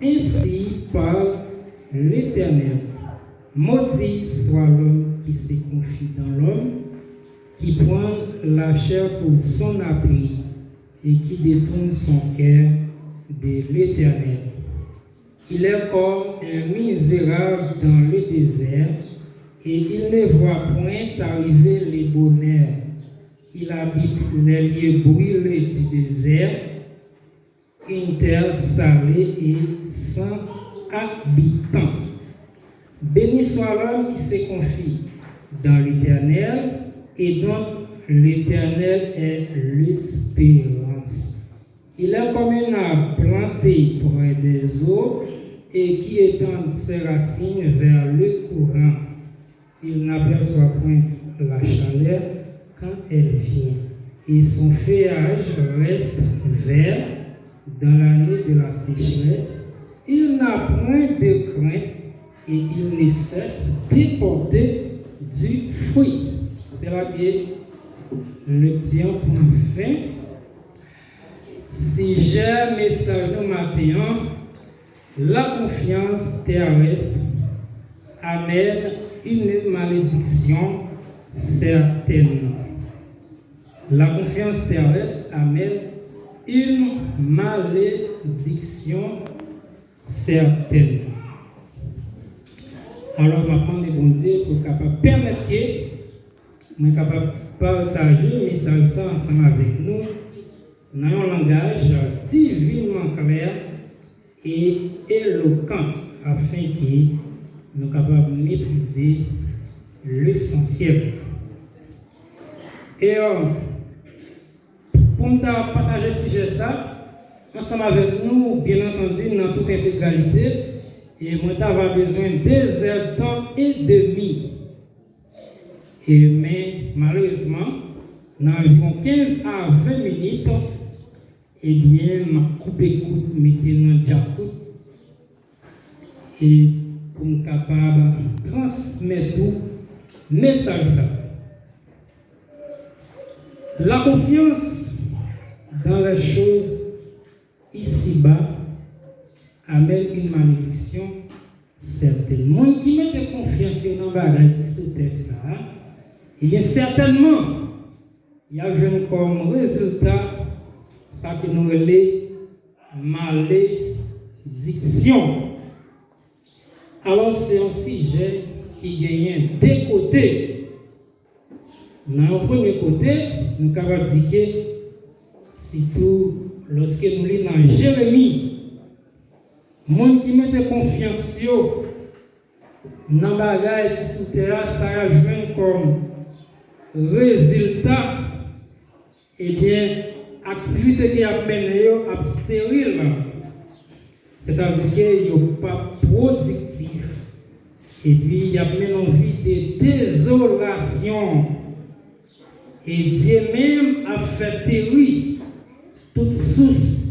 Ainsi parle l'Éternel. Maudit soit l'homme qui se confie dans l'homme, qui prend la chair pour son appui et qui détourne son cœur de l'Éternel. Il est comme un misérable dans le désert, et il ne voit point arriver les bonheurs. Il habite les lieux brûlés du désert, une terre salée et sans habitants. Béni soit l'homme qui se confie dans l'Éternel et dont l'Éternel est l'espérance. Il est comme un arbre planté près des eaux et qui étend ses racines vers le courant. Il n'aperçoit point la chaleur quand elle vient, et son feuillage reste vert dans l'année de la sécheresse. Il n'a point de crainte et il ne cesse de porter du fruit. C'est là que le tient pour fin. Si j'ai un message de matin, la confiance terrestre amène une malédiction certaine. La confiance terrestre amène une malédiction certaine. Alors, maintenant, les bon Dieu pour capable permettre que nous capable partager le message ensemble avec nous dans un langage divinement clair et éloquent afin que nous capables de maîtriser l'essentiel. Et pour nous partager ce sujet ensemble avec nous, bien entendu, dans toute intégralité, et moi j'avais besoin de 2 heures de temps et demi. Mais malheureusement, dans environ 15 à 20 minutes, eh bien, ma coupe écoute, mettez dans le diacoute. Et pour être capable de transmettre tout message. La confiance dans les choses ici-bas amène une malédiction certaine. Moi qui mette confiance dans ce texte, il y a certainement, il y a comme résultat ça que nous appelons malédiction. Alors, c'est un sujet qui gagne deux côtés. Dans le premier côté, nous avons dit que, surtout lorsque nous lisons dans Jérémie, les gens qui mettent confiance dans les bagages qui sont terre, ça a joué comme résultat, eh bien, activité qui a mené à stérile. C'est-à-dire qu'il n'est pas productif. Et puis, il y a même envie de désolation. Et Dieu même a fait terri toute source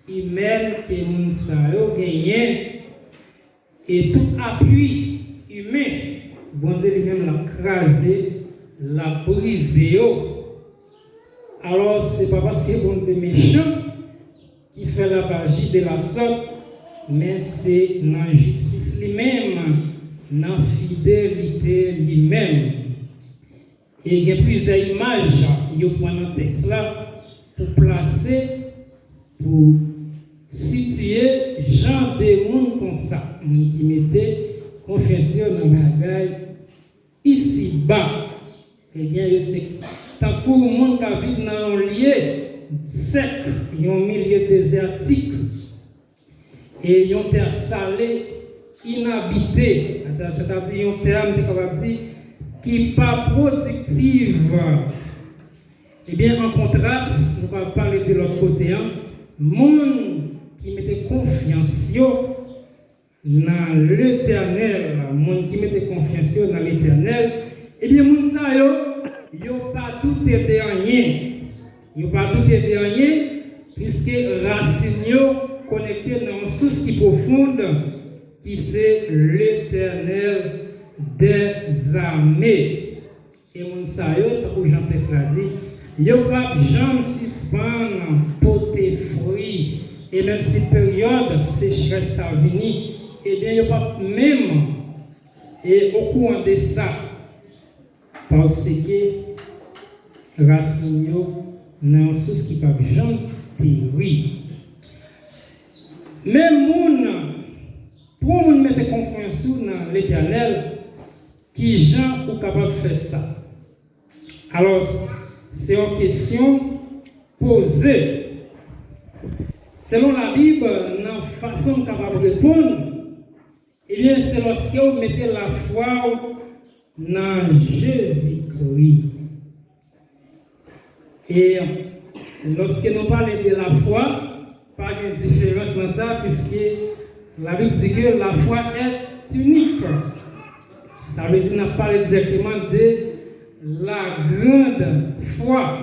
humaine que nous avons gagné et tout appui humain. Bon Dieu lui-même l'a crasé, l'a brisé. Alors, ce n'est pas parce que bon Dieu est méchant qui fait la magie de la sorte, mais c'est dans la justice lui-même, dans la fidélité lui-même. Et il y a plusieurs images qui sont dans le texte là pour placer, pour situer genre de monde comme ça, qui mettait confiance dans le bagage ici bas. Eh bien, c'est tant que le monde qui vit dans un lieu sec, un milieu désertique, et une terre salée, inhabitée, c'est-à-dire une terre qui n'est pas productive. Eh bien, en contraste, nous allons parler de l'autre côté, monde qui mettait confiance dans l'éternel, monde qui mettait confiance dans l'éternel, eh bien, monde ça, ils n'ont pas tout été rien. Ils n'ont pas tout été rien, puisque racine connecté dans une source qui profonde, qui c'est l'éternel des armées. Et mon sayo, comme Jean-Texte l'a dit, il n'y a pas jamais suspendre porter fruit. Et même si période sécheresse sécheresse est venue, eh bien, il n'y a pas même et au courant de ça, parce que racine dans tout ce qui pas jamais théorie. Même moun pour moun mettre confiance dans l'Éternel, qui gens sont capables de faire ça. Alors, c'est une question posée. Selon la Bible, la façon capable de répondre, eh bien, c'est lorsque vous mettez la foi dans Jésus-Christ. Et lorsque nous parlons de la foi, pas de différence dans ça, puisque la Bible dit que la foi est unique. Ça veut dire qu'on a parlé directement de la grande foi.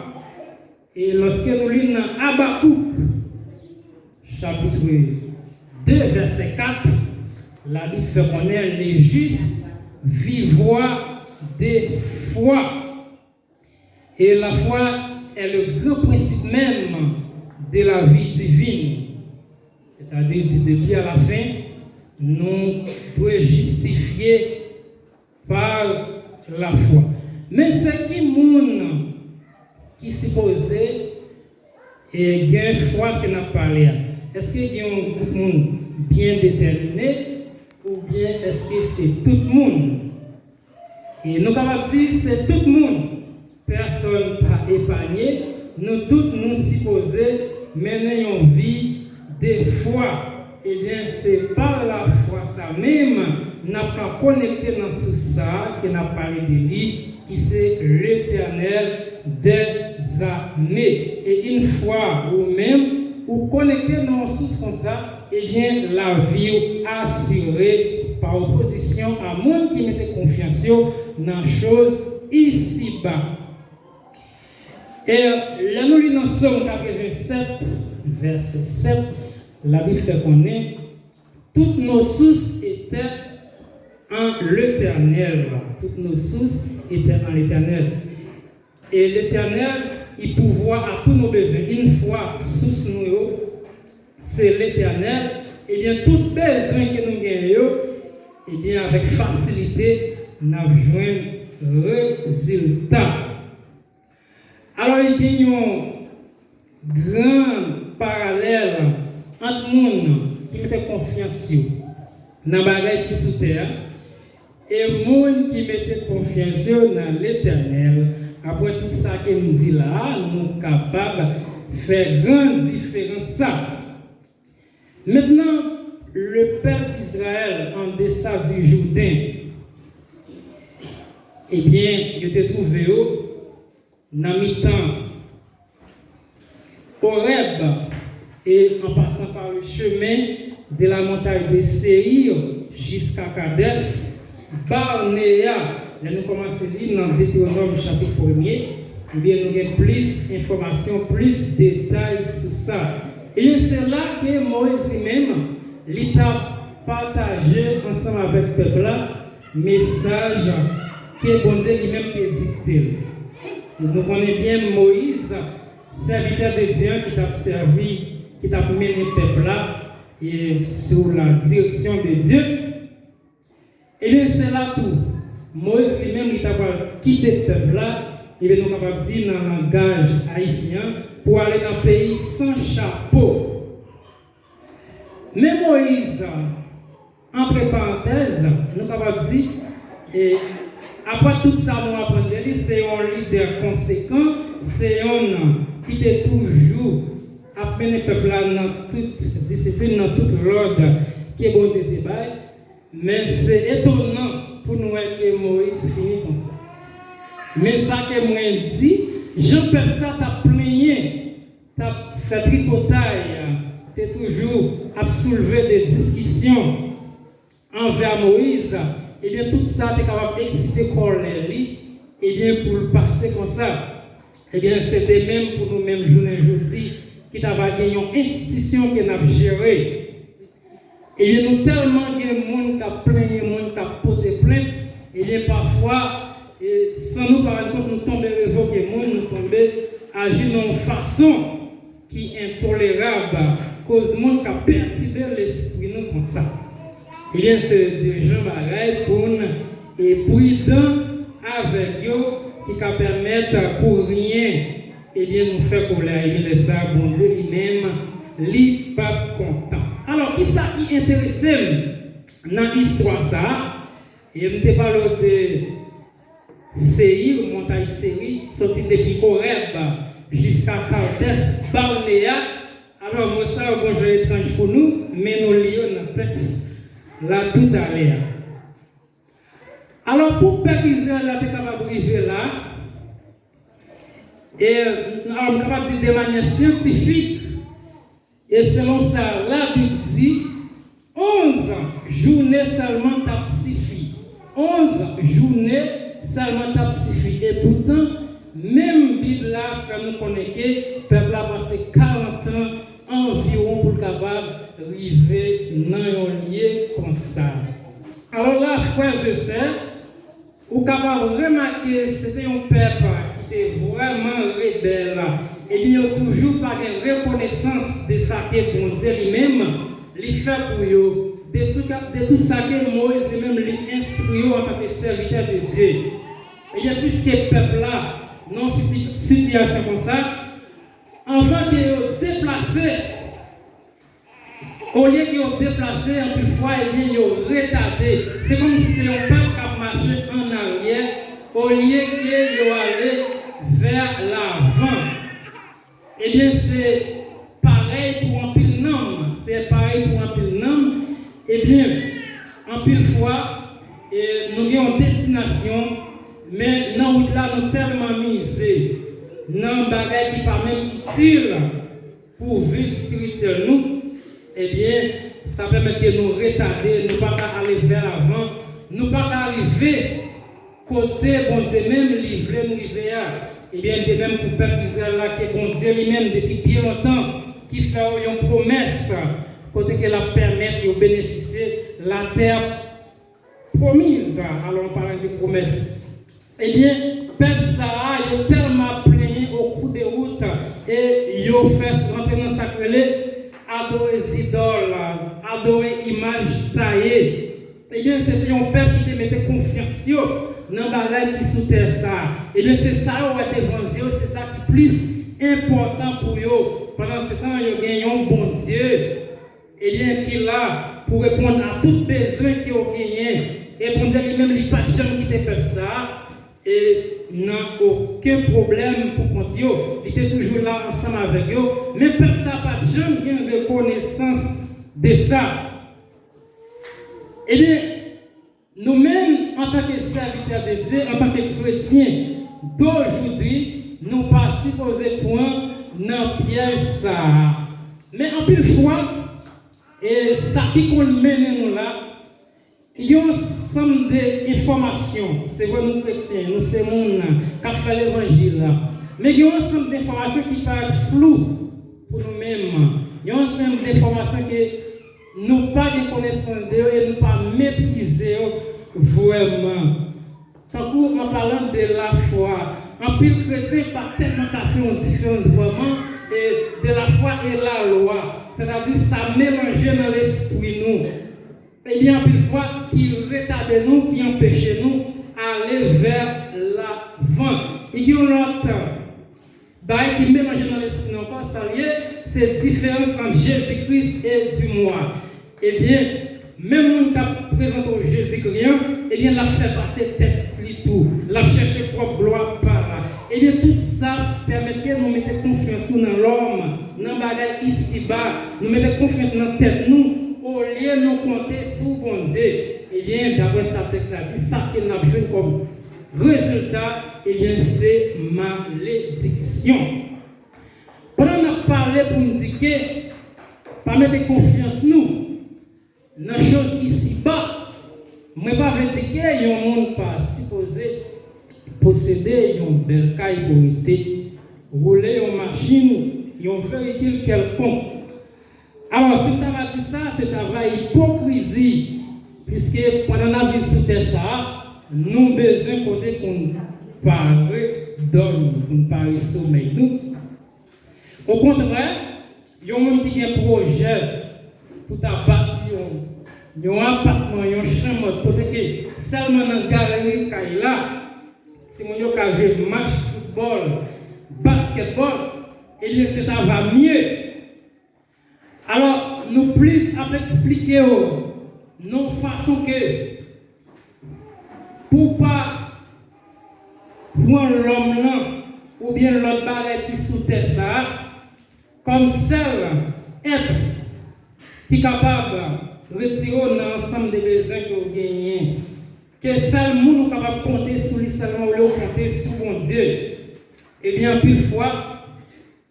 Et lorsque nous lisons dans Habakkuk, chapitre 2, verset 4, la Bible fait connaître les justes vivent de foi. Et la foi est le grand principe même de la vie divine. C'est-à-dire du début à la fin, nous devons justifier par la foi. Mais c'est qui monde qui supposé et gain foi que n'a parlé. Est-ce qu'il y a un monde bien déterminé ou bien est-ce que c'est tout le monde? Et nous avons dit c'est tout le monde. Personne pas épargné. Nous tous nous supposés mener une vie de foi. Eh bien, c'est par la foi ça même, n'a pas connecté dans tout ça, qui n'a parlé de lui, qui c'est l'Éternel des années. Et une fois ou même, ou connecté dans tout comme ça, eh bien, la vie assurée par opposition à monde qui mettait confiance dans les choses ici-bas. Et là, nous lisons dans Somme 87, verset 7, la Bible fait connaître toutes nos sources étaient en l'Éternel. Toutes nos sources étaient en l'Éternel. Et l'Éternel, il pourvoit à tous nos besoins. Une fois source nous, c'est l'Éternel. Et bien, tout besoin que nous gagnons, et bien, avec facilité, nous avons un résultat. Alors, il y a un grand parallèle entre les gens qui mettent confiance dans les bagages qui sont sous terre et les gens qui mettent confiance dans l'Éternel. Après tout ça que nous dit là, nous sommes capables de faire grande différence. Maintenant, le père d'Israël en deçà du Jourdain, eh bien, il était trouvé dans mi-temps Horeb et en passant par le chemin de la montagne de Séir jusqu'à Kadesh, Barnéa. Là, nous commençons à lire dans Deutéronome chapitre 1er, eh bien, nous avons plus d'informations, plus de détails sur ça. Et c'est là que Moïse lui-même, il a partagé ensemble avec le peuple le message que bon Dieu lui-même a dicté. Nous connaissons bien Moïse, serviteur de Dieu qui t'a servi, qui t'a mené le peuple là, et sous la direction de Dieu. Et bien c'est là tout. Moïse lui-même, il t'a quitté le peuple là, il est capable de dire dans le langage haïtien, pour aller dans le pays sans chapeau. Mais Moïse, entre parenthèses, nous sommes capables de dire, et après tout ça, nous apprenons de lui, c'est un leader conséquent, c'est un qui est toujours appelé le peuple dans toute discipline, dans tout l'ordre qui est bon de débat. Mais c'est étonnant pour nous que Moïse finit comme ça. Mais ça que moi dit, Jean-Pierre ça t'a plaigné, t'a fait tripotaille, t'es toujours à soulever des discussions envers Moïse. Et bien tout ça, tu es capable d'exciter Cornélie, et bien pour le passer comme ça, et bien c'était même pour nous-mêmes, journée aujourd'hui, qui t'avait gagné une institution qui n'a pas gérée. Et bien nous tellement de monde qui a plaint, de monde qui a porté plainte, et bien parfois, sans nous par exemple, nous tombons révoquer monde, nous tombons agir d'une façon qui est intolérable, cause monde qui a perturbé l'esprit nous ça. Eh bien, c'est des gens pareils pour et prudents avec eux qui permettent pour rien, eh bien, nous faire colère. Et bien, ça, bon Dieu lui-même, lui pas content. Alors, qui ça qui intéresse dans l'histoire ça? Et je ne parle de Séir, montagne Séir, sorti depuis Coreb jusqu'à Caldès, Barnéa. Alors, moi, ça, bon, je étrange pour nous, mais nous lisons dans le texte là tout à l'heure. Alors, pour peuple Israël, là, tu es capable d'arriver là, et on est capable de dire de manière scientifique, et selon ça, la Bible dit 11 journées seulement t'as suffi. 11 journées seulement t'as suffi. Et pourtant, même Bible là, quand nous connaissons que le peuple a passé 40 ans environ pour capable d'arriver dans un lieu comme ça. Alors là, frères et sœurs, vous êtes capable de remarquer que c'était un peuple qui était vraiment rebelle. Et bien, il n'y a toujours pas de reconnaissance de ça que bon Dieu lui-même lui fait pour eux. De tout ça que Moïse lui-même lui instruit en tant que serviteur de Dieu. Et bien, puisque le peuple là, dans une situation comme ça, avant de déplacer, au lieu de se déplacer en plus fois, ils ont retardé. C'est comme si c'était un peuple qui marchait en arrière, au lieu qu'ils allaient vers l'avant. Eh bien, c'est pareil pour un pile nom. C'est pareil pour un pile nom. Eh bien, en pile fois, nous avons une destination, mais dans route là, nous tellement misés, dans un bagage qui n'est pas même utile pour vie spirituelle nous. Eh bien, ça permet de nous retarder, nous ne pas aller vers l'avant, nous ne pas arriver côté bon Dieu même livré nous arriver à. Eh bien, de même pour le peuple Israël là, que bon Dieu lui-même depuis bien longtemps, qui fait une promesse, côté qu'elle a permis de bénéficier de la terre promise. Alors on parle de promesse. Eh bien, le peuple Sarah, il est tellement plaigné au cours des routes et il a fait rentrer dans sa querelle. Adorer les idoles, adorer les images taillées. Eh bien, c'était un peuple qui te mettait confiance dans la bagaille qui sous terre ça. Eh bien, c'est ça où est évangile, c'est ça qui est plus important pour eux. Pendant ce temps, ils ont gagné un bon Dieu. Eh bien, qui est là pour répondre à tous les besoins qu'ils ont gagnés. Et bon Dieu lui-même, il n'a pas jamais quitté le peuple ça. Et n'a aucun problème pour compter. Il était toujours là ensemble avec eux. Mais personne n'a pas jamais reconnaissance de ça. Eh bien, nous-mêmes, en tant que serviteurs de Dieu, en tant que chrétiens d'aujourd'hui, nous ne pas supposés point dans piège ça. Mais en plus fois, et ça qui mène nous là, il y a un ensemble d'informations. C'est vrai, nous chrétiens, nous sommes qui ont fait l'évangile. Mais il y a un ensemble d'informations qui peuvent être floues pour nous-mêmes. Il y a un ensemble d'informations que nous pas de connaissance d'eux et nous pas maîtriser vraiment. Tant en parlant de la foi, en pile chrétien, pas tellement fait une différence vraiment de la foi et la loi. C'est-à-dire ça mélange dans l'esprit nous. Eh bien, une fois qui retarde nous, qui empêche nous d'aller vers l'avant. Il y a un autre qui mélange dans l'esprit, non pas salier, c'est la différence entre Jésus-Christ et du moi. Eh bien, même quand on présente au Jésus-Christ, eh bien, la fait passer tête tout, la chercher propre gloire par là. Eh bien, tout ça permet que nous mettions confiance dans l'homme, dans le bagage ici-bas, nous mettons confiance dans la tête nous. Au lieu de nous compter sur bon Dieu, eh bien, d'après sa texte, dit ça qu'il n'a besoin comme résultat, eh bien, c'est malédiction. Pendant qu'on a parlé pour nous dire que, pas mettre confiance nous, dans les choses ici-bas, mais pas dire qu'il y a un monde pas supposé posséder une belle caille pour rouler une machine, un véhicule quelconque. Alors, si tu as dit ça, c'est un travail hypocrisie, puisque pendant la vie sous terre, ça, nous avons besoin de qu'on parle d'homme, qu'on parle sommeil. Au contraire, il y a un monde qui a un projet pour ta bâtir un appartement, un chambre, pour que seulement dans la galerie là, si mon yo ka jouer match football, basketball, eh bien c'est ça va mieux. Alors nous plus à expliquer non façon que pour pas prendre l'homme là ou bien l'autre balai qui sous terre ça comme seul être qui est capable de retirer l'ensemble des besoins que vous gagnez. Que seul monde capable de compter sur lui seulement ou compter sur mon Dieu. Eh bien, plus fois,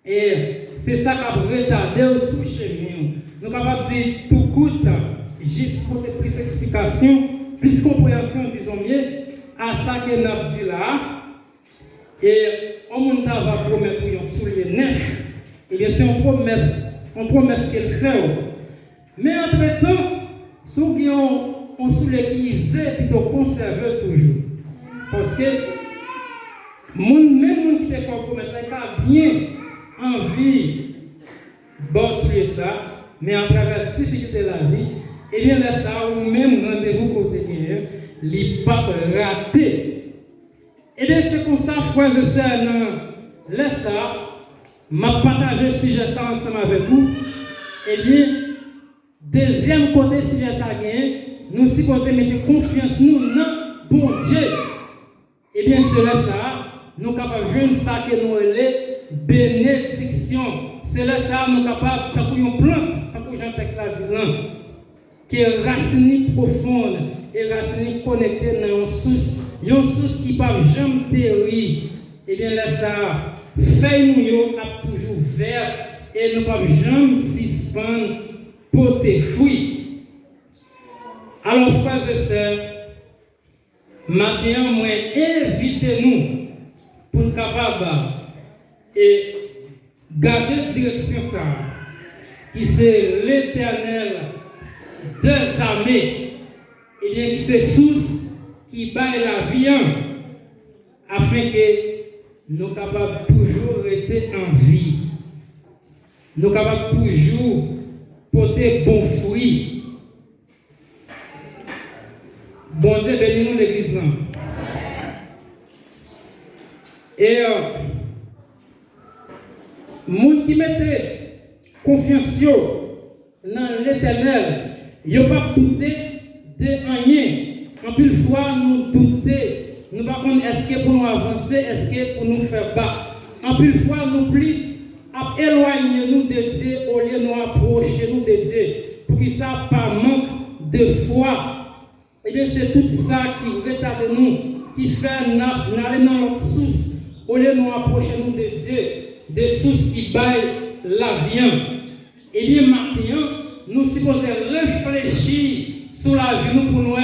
et c'est ça qui a retardé sous chemin. Nous sommes capables de dire tout coûte, juste pour des plus d'explications, plus de compréhension, disons mieux, à ça que nous avons dit là. Et on va promettre un soulier neuf. Et bien, c'est une promesse qu'elle fait. Mais entre-temps, si on soulier qui est plutôt conservé toujours. Parce que même qui te fait promettre, il a bien envie de soulier ça, mais à travers la difficulté de la vie, et bien là, ça, ou même rendez-vous côté guerre, il n'est pas raté. Et bien, c'est comme ça, frères et sœurs, laisse ça. M'a partagé ce sujet ça ensemble avec vous. Et bien, deuxième côté sujet ça gagne, nous supposons mettre confiance nous dans bon Dieu. Et bien cela ça, nous sommes capables de jouer ça que nous les bénédiction. Cela ça nous sommes capables tant qu'on plante, tant que Jean texte là dit là, qui est racine profonde et racine connectée dans une source qui ne peut jamais terrir. Et bien là ça. Feuille nous a toujours vert et nous ne pouvons jamais suspendre pour tes fruits. Alors, frères et sœurs, maintenant, moi, invitez-nous pour nous capables et garder direction ça, qui c'est l'Éternel des armées, et bien qui c'est source qui baille la vie, afin que nous sommes capables toujours rester en vie. Nous sommes capables toujours porter bons fruits. Bon Dieu, bénis-nous l'église là. Et monde qui mettait confiance dans l'Éternel, il n'y a pas douté de rien. En plus fois, nous doutons. Nous ne savons pas est-ce que pour nous avancer, est-ce que pour nous faire bas. En plus fois, nous plus éloigner nous de Dieu au lieu de nous approcher nous de Dieu. Pour que ça pas manque de foi. Et bien c'est tout ça qui retarde nous, qui fait n'aller dans notre source au lieu de nous approcher nous de Dieu, des sources qui baillent la vie. Et bien maintenant, nous supposons réfléchir sur la vie nous pour nous.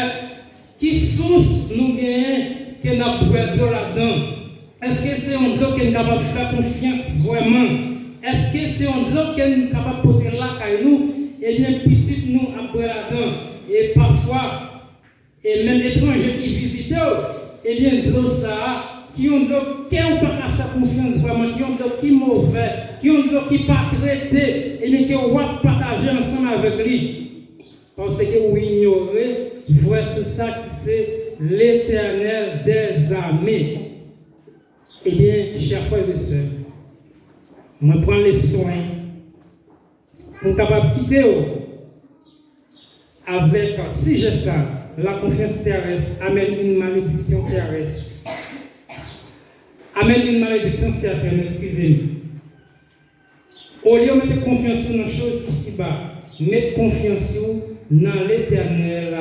Qui source nous gagnons que nous avons là-dedans? Est-ce que c'est un droit qui est capable de faire confiance vraiment? Est-ce que c'est un droit qui est capable de porter là à nous? Eh bien, petit nous après là-dedans. Et parfois, et même étrangers qui visitent, eh bien, droit ça, qui ont droit qui n'ont pas faire confiance vraiment, qui ont droit qui mauvais, qui ont droit qui pas traité, et bien qui ont partager ensemble avec lui. Parce que vous ignorez, voici ça qui c'est l'Éternel des armées. Eh bien, chers frères et sœurs, je prends les soins pour capable quitter avec, si j'ai ça, la confiance terrestre amène une malédiction terrestre. Amène une malédiction certaine, excusez-moi. Au lieu de mettre confiance dans les choses ici-bas, mettre confiance dans l'Éternel.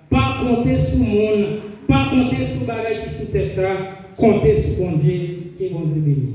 Pas compter sur le monde, pas compter sur les bagages qui sont ça, compter sur mon Dieu qui est bon Dieu béni.